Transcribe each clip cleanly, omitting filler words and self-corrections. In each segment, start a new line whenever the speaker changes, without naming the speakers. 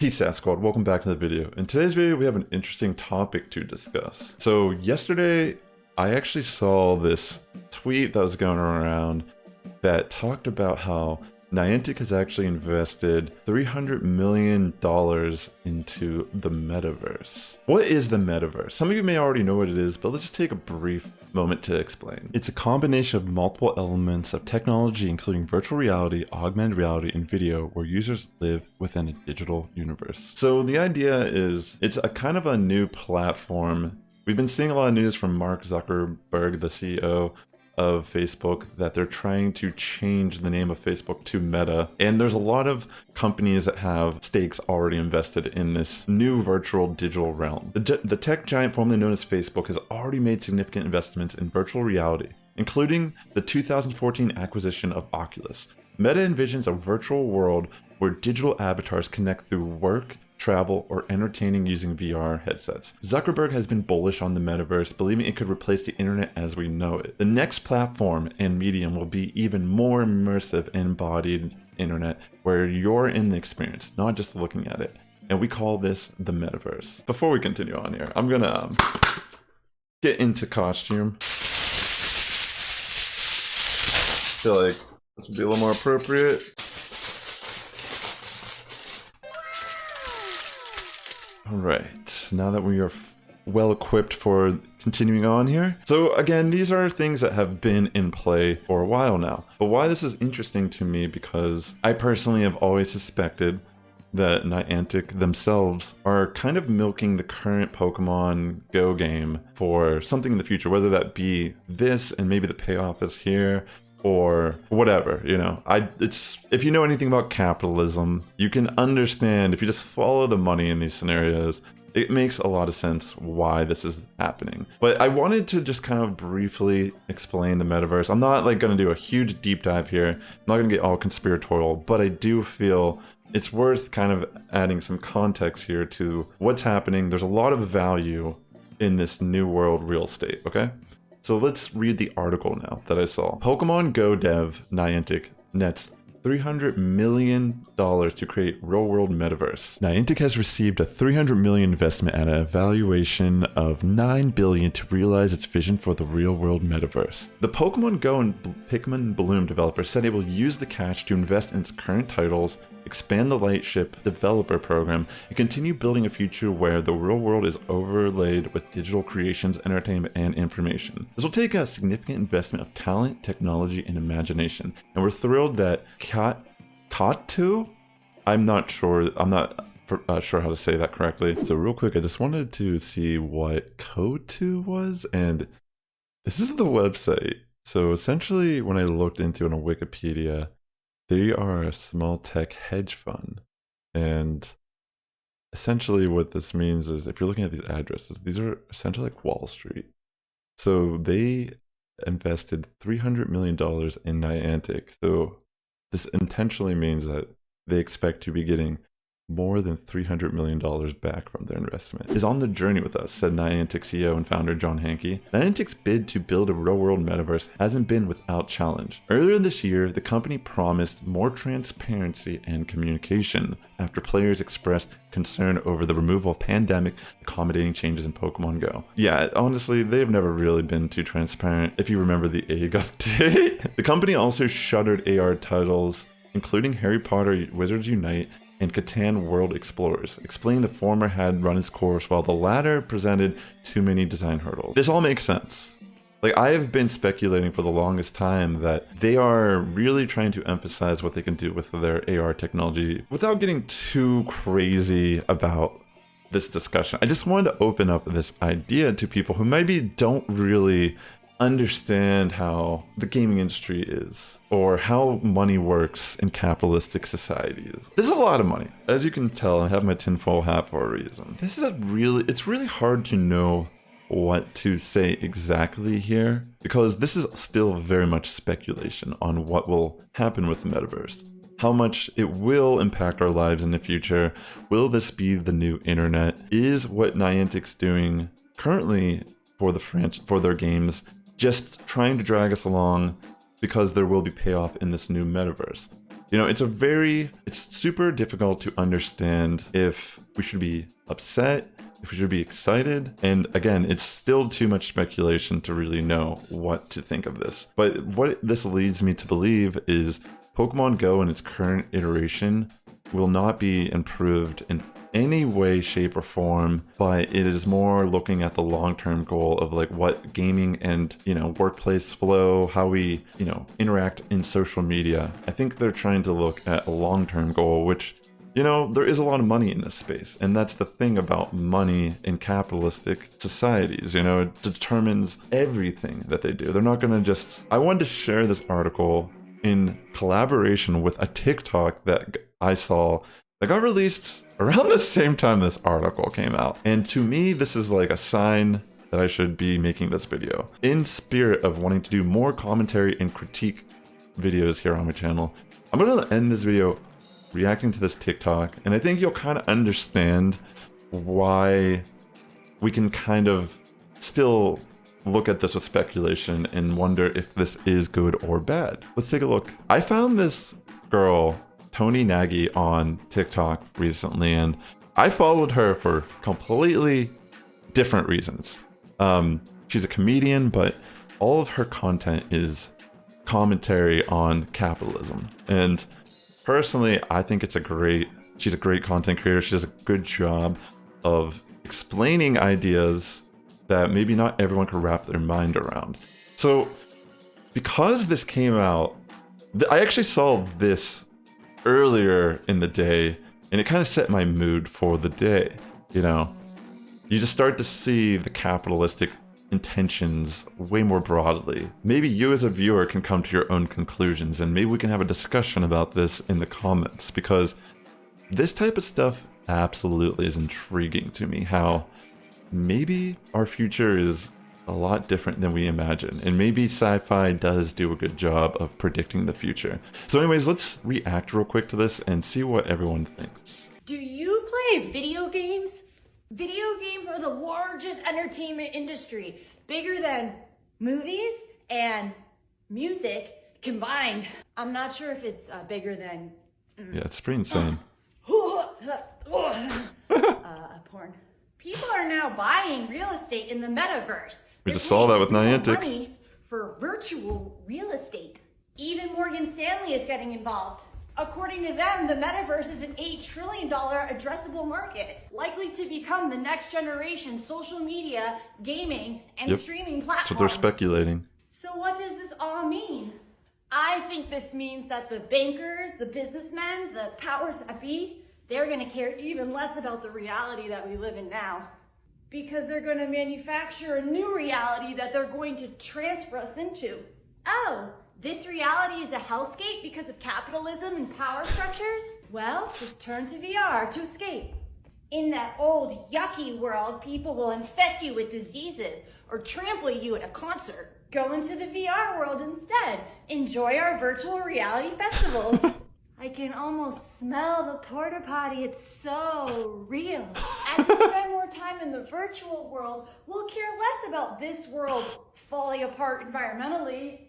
Peace, Sass Squad. Welcome back to the video. In today's video, we have an interesting topic to discuss. So yesterday, I actually saw this tweet that was going around that talked about how Niantic has actually invested $300 million into the Metaverse. What is the Metaverse? Some of you may already know what it is, but let's just take a brief moment to explain. It's a combination of multiple elements of technology, including virtual reality, augmented reality, and video, where users live within a digital universe. So the idea is, it's a kind of a new platform. We've been seeing a lot of news from Mark Zuckerberg, the CEO of Facebook, that they're trying to change the name of Facebook to Meta. And there's a lot of companies that have stakes already invested in this new virtual digital realm. The tech giant formerly known as Facebook has already made significant investments in virtual reality, including the 2014 acquisition of Oculus. Meta envisions a virtual world where digital avatars connect through work, travel, or entertaining using VR headsets. Zuckerberg has been bullish on the metaverse, believing it could replace the internet as we know it. The next platform and medium will be even more immersive and embodied internet, where you're in the experience, not just looking at it. And we call this the metaverse. Before we continue on here, I'm gonna get into costume. Feel like this would be a little more appropriate. Alright, now that we are well equipped for continuing on here. So again, these are things that have been in play for a while now. But why this is interesting to me, because I personally have always suspected that Niantic themselves are kind of milking the current Pokemon Go game for something in the future, whether that be this and maybe the payoff is here, or whatever, you know. If you know anything about capitalism, you can understand, if you just follow the money in these scenarios, it makes a lot of sense why this is happening. But I wanted to just kind of briefly explain the metaverse. I'm not like going to do a huge deep dive here. I'm not going to get all conspiratorial, but I do feel it's worth kind of adding some context here to what's happening. There's a lot of value in this new world real estate, okay? So let's read the article now that I saw. Pokemon Go dev Niantic nets $300 million to create real-world metaverse. Niantic has received a $300 million investment at a valuation of $9 billion to realize its vision for the real-world metaverse. The Pokemon Go and Pikmin Bloom developer said it will use the cash to invest in its current titles, expand the Lightship developer program, and continue building a future where the real world is overlaid with digital creations, entertainment, and information. This will take a significant investment of talent, technology, and imagination, and we're thrilled that Coatue? I'm not sure how to say that correctly. So real quick, I just wanted to see what Coatue was, and this is the website. So essentially, when I looked into it on Wikipedia, they are a small tech hedge fund. And essentially what this means is, if you're looking at these addresses, these are essentially like Wall Street. So they invested $300 million in Niantic. So this intentionally means that they expect to be getting more than $300 million back from their investment. Is on the journey with us, said Niantic CEO and founder John Hanke. Niantic's bid to build a real-world metaverse hasn't been without challenge. Earlier this year, the company promised more transparency and communication after players expressed concern over the removal of pandemic accommodating changes in Pokemon Go. Yeah, honestly, they've never really been too transparent, if you remember the AIG update. The company also shuttered AR titles, including Harry Potter Wizards Unite and Catan World Explorers, explaining the former had run its course while the latter presented too many design hurdles. This all makes sense. Like, I have been speculating for the longest time that they are really trying to emphasize what they can do with their AR technology without getting too crazy about this discussion. I just wanted to open up this idea to people who maybe don't really understand how the gaming industry is, or how money works in capitalistic societies. This is a lot of money. As you can tell, I have my tinfoil hat for a reason. It's really hard to know what to say exactly here, because this is still very much speculation on what will happen with the metaverse. How much it will impact our lives in the future. Will this be the new internet? Is what Niantic's doing currently for their games just trying to drag us along because there will be payoff in this new metaverse? You know, it's super difficult to understand if we should be upset, if we should be excited. And again, it's still too much speculation to really know what to think of this. But what this leads me to believe is Pokemon Go in its current iteration will not be improved in any way, shape, or form, but it is more looking at the long-term goal of like what gaming and, you know, workplace flow, how we, you know, interact in social media. I think they're trying to look at a long-term goal, which, you know, there is a lot of money in this space. And that's the thing about money in capitalistic societies. You know, it determines everything that they do. They're not going to just... I wanted to share this article in collaboration with a TikTok that I saw that got released around the same time this article came out. And to me, this is like a sign that I should be making this video. In spirit of wanting to do more commentary and critique videos here on my channel, I'm going to end this video reacting to this TikTok, and I think you'll kind of understand why we can kind of still look at this with speculation and wonder if this is good or bad. Let's take a look. I found this girl, toni.nagy, on TikTok recently, and I followed her for completely different reasons. She's a comedian, but all of her content is commentary on capitalism. And personally, I think she's a great content creator. She does a good job of explaining ideas that maybe not everyone can wrap their mind around. So because this came out, I actually saw this earlier in the day, and it kind of set my mood for the day. You know, you just start to see the capitalistic intentions way more broadly. Maybe you as a viewer can come to your own conclusions, and maybe we can have a discussion about this in the comments, because this type of stuff absolutely is intriguing to me. How maybe our future is a lot different than we imagine, and maybe sci-fi does do a good job of predicting the future. So anyways, let's react real quick to this and see what everyone thinks.
Do you play video games? Video games are the largest entertainment industry, bigger than movies and music combined. I'm not sure if it's bigger than...
Yeah, it's pretty insane.
Porn. People are now buying real estate in the Metaverse.
We just saw that with Niantic.
Money for virtual real estate. Even Morgan Stanley is getting involved. According to them, the Metaverse is an $8 trillion addressable market, likely to become the next generation social media, gaming, and streaming platform.
That's what they're speculating.
So what does this all mean? I think this means that the bankers, the businessmen, the powers that be, they're going to care even less about the reality that we live in now, because they're going to manufacture a new reality that they're going to transfer us into. Oh, this reality is a hellscape because of capitalism and power structures? Well, just turn to VR to escape. In that old, yucky world, people will infect you with diseases or trample you at a concert. Go into the VR world instead. Enjoy our virtual reality festivals. I can almost smell the porta potty. It's so real. As we spend more time in the virtual world, we'll care less about this world falling apart environmentally,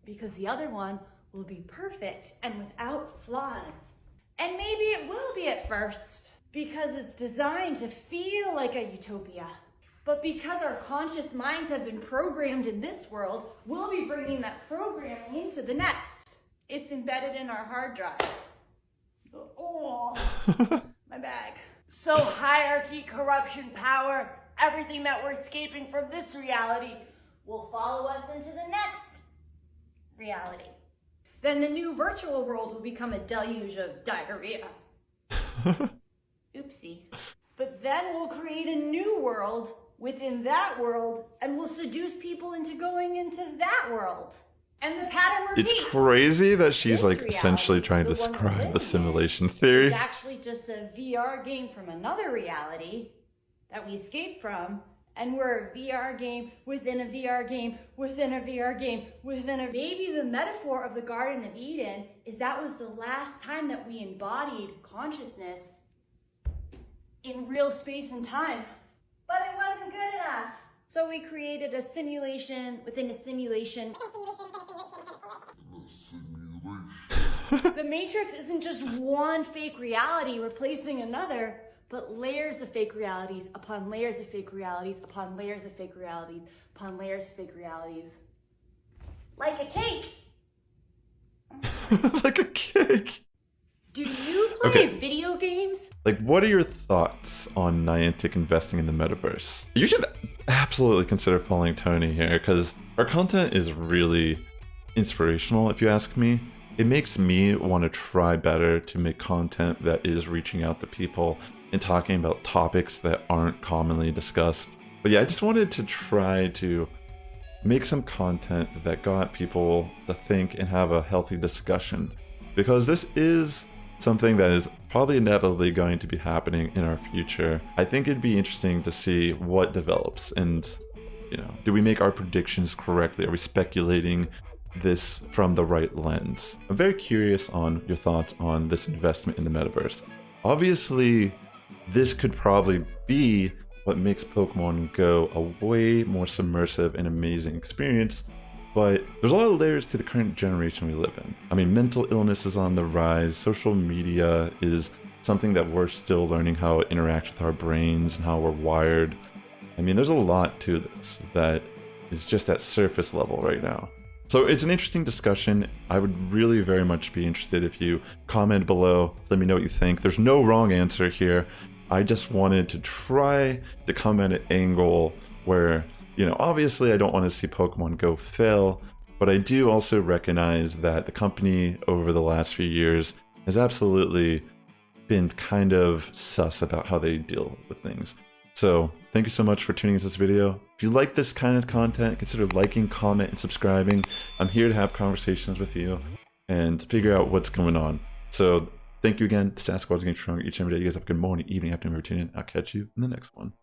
because the other one will be perfect and without flaws. And maybe it will be at first, because it's designed to feel like a utopia. But because our conscious minds have been programmed in this world, we'll be bringing that programming into the next. It's embedded in our hard drives. Oh, my bag. So hierarchy, corruption, power, everything that we're escaping from this reality will follow us into the next reality. Then the new virtual world will become a deluge of diarrhea. Oopsie. But then we'll create a new world within that world, and we'll seduce people into going into that world. And the pattern repeats.
It's crazy that she's like essentially trying to describe the simulation theory.
It's actually just a VR game from another reality that we escaped from, and we're a VR game within a VR game within a VR game within a... Maybe the metaphor of the Garden of Eden is that was the last time that we embodied consciousness in real space and time. But it wasn't good enough. So we created a simulation within a simulation. The Matrix isn't just one fake reality replacing another, but layers of fake realities upon layers of fake realities upon layers of fake realities upon layers of fake realities. Like a cake!
Like a cake!
Do you play video games?
Like, what are your thoughts on Niantic investing in the metaverse? You should absolutely consider following Toni here, because our content is really inspirational, if you ask me. It makes me want to try better to make content that is reaching out to people and talking about topics that aren't commonly discussed. But yeah, I just wanted to try to make some content that got people to think and have a healthy discussion, because this is something that is probably inevitably going to be happening in our future. I think it'd be interesting to see what develops, and do we make our predictions correctly? Are we speculating this from the right lens? I'm very curious on your thoughts on this investment in the metaverse. Obviously, this could probably be what makes Pokemon Go a way more submersive and amazing experience, but there's a lot of layers to the current generation we live in. I mean, mental illness is on the rise, social media is something that we're still learning how it interacts with our brains and how we're wired. I mean, there's a lot to this that is just at surface level right now. So it's an interesting discussion. I would really very much be interested if you comment below, let me know what you think. There's no wrong answer here. I just wanted to try to come at an angle where, obviously I don't want to see Pokemon Go fail, but I do also recognize that the company over the last few years has absolutely been kind of sus about how they deal with things. So thank you so much for tuning into this video. If you like this kind of content, consider liking, comment, and subscribing. I'm here to have conversations with you and figure out what's going on. So thank you again. Sass Squad is getting stronger each and every day. You guys have a good morning, evening, afternoon, routine. I'll catch you in the next one.